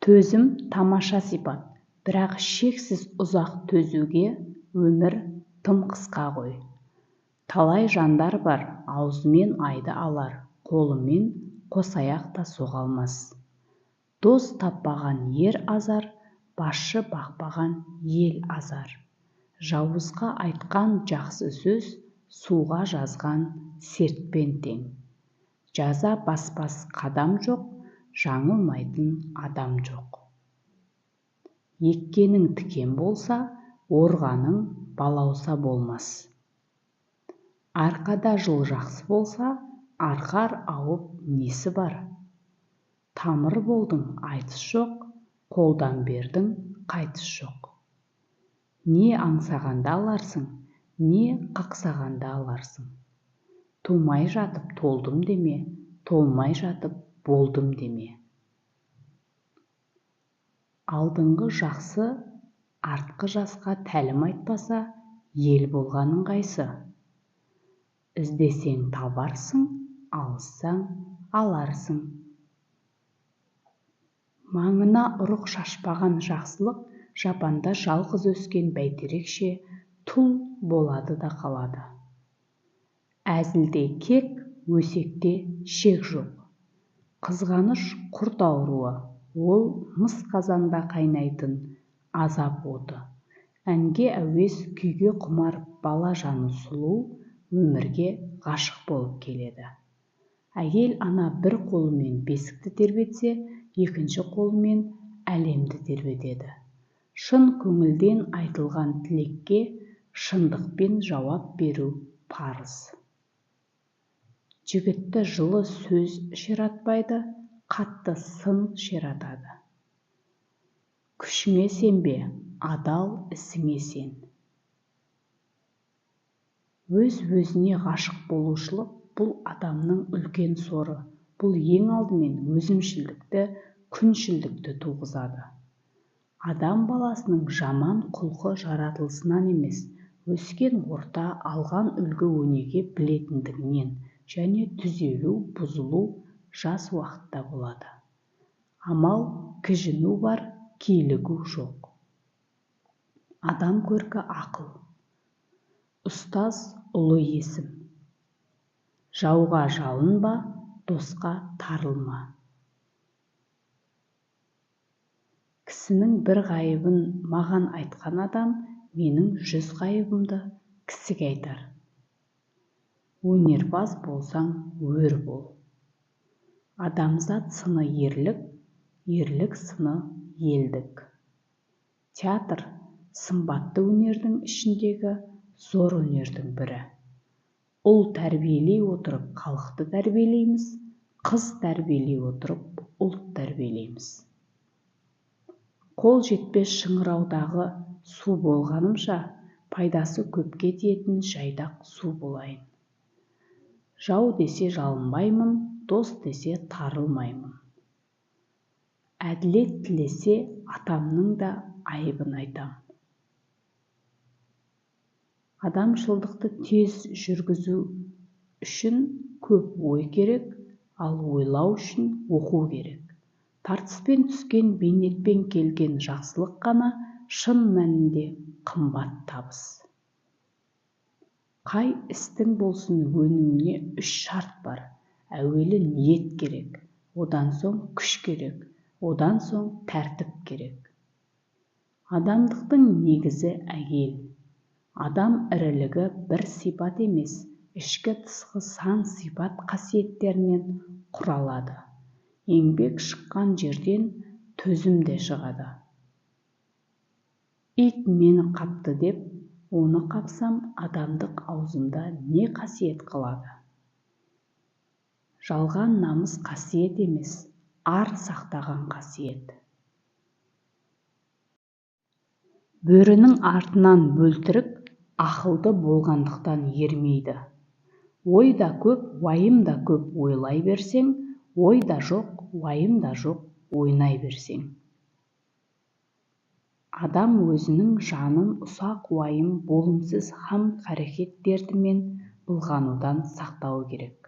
Төзім тамаша сипат, бірақ шексіз ұзақ төзуге өмір тым қысқа ғой. Талай жандар бар, аузымен айды алар, қолымен қосаяқ та соға алмас. Дос таппаған ер азар, басшы бақпаған ел азар. Жауызға айтқан жақсы сөз, суға жазған сертпен тең. Жаза баспас қадам жоқ, жаңылмайтын адам жоқ. Еккенің тікен болса, орғаның балауса болмас. Арқада жыл жақсы болса, арқар ауып несі бар? Тамыр болдың айтыс жоқ, қолдан бердің қайтыс жоқ. Не аңсағанда аларсың, не қақсағанда аларсың. Тумай жатып толдым деме, толмай жатып болдым деме. Алдыңғы жақсы, артқы жасқа тәлім айтпаса, ел болғаның қайсы? Іздесең табарсың, алыссаң аларсың. Маңына ұрық шашпаған жақсылық, жапанда жалғыз өскен бәйтерекше тұл болады да қалады. Әзілде кек, өсекте шек жоқ. Қызғаныш құрт ауруы, ол мыс қазанда қайнайтын азап оты. Әнге әуес, күйге құмар бала жаны сұлу, өмірге ғашық болып келеді. Әйел ана бір қолымен бесікті тербетсе, екінші қолымен әлемді тербетеді. Шын көңілден айтылған тілекке шындықпен жауап беру парыз. Жігітті жылы сөз ширатпайды, қатты сын ширатады. Күшіңе сенбе, адал ісіңе сен. Өз-өзіне ғашық болушылық бұл адамның үлкен соры. Бұл ең алдымен өзімшілдікті, күншілдікті туғызады. Адам баласының жаман құлқы жаратылысынан емес, өскен орта, алған үлгі өнеге білетіндігінен және түзелу, бұзылу жас уақытта болады. Амал кіжіну бар, килігу жоқ. Адам көркі ақыл. Ұстаз ұлы есім. Жауға жалынба, досқа тарылма. Кісінің бір ғайыбын маған айтқан адам, менің 100 ғайыбымды кісіге айтар. Өнерпаз болсаң, өр бол. Адамзат сыны ерлік, ерлік сыны елдік. Театр сымбатты өнердің ішіндегі зор өнердің бірі. Ұл тәрбиелей отырып халықты тәрбиелейміз, қыз тәрбиелей отырып ұлт тәрбиелейміз. Қол жетпес шыңыраудағы су болғанымша, пайдасы көпке тиетін жайдақ су болайын. Жау десе жалынбаймын, дос десе тарылмаймын. Әділет тілесе атамның да айыбын айтам. Адамшылдықты тез жүргізу үшін көп ой керек, ал ойлау үшін оқу керек. Тартыспен түскен бейнетпен келген жақсылық қана шын мәнінде қымбат табыс. Қай істің болсын өнуіне 3 шарт бар. Әуелі ниет керек, одан соң күш керек, одан соң тәртіп керек. Адамдықтың негізі әйел. Адам ірілігі бір сипат емес, ішкі тысқы сан сипат қасиеттерінен құралады. Еңбек шыққан жерден төзім де шығады. Ит мені қапты деп, оны қапсам, адамдық аузымда не қасиет қалады? Жалған намыс қасиет емес, ар сақтаған қасиет. Бөрінің артынан бөлтірік ақылды болғандықтан ермейді. Ой да көп, уайым да көп ойлай берсең, ой да жоқ, уайым да жоқ, ойнай берсең. Адам өзінің жанын ұсақ уайым, болымсыз хам қарекет дертімен былғанудан сақтау керек.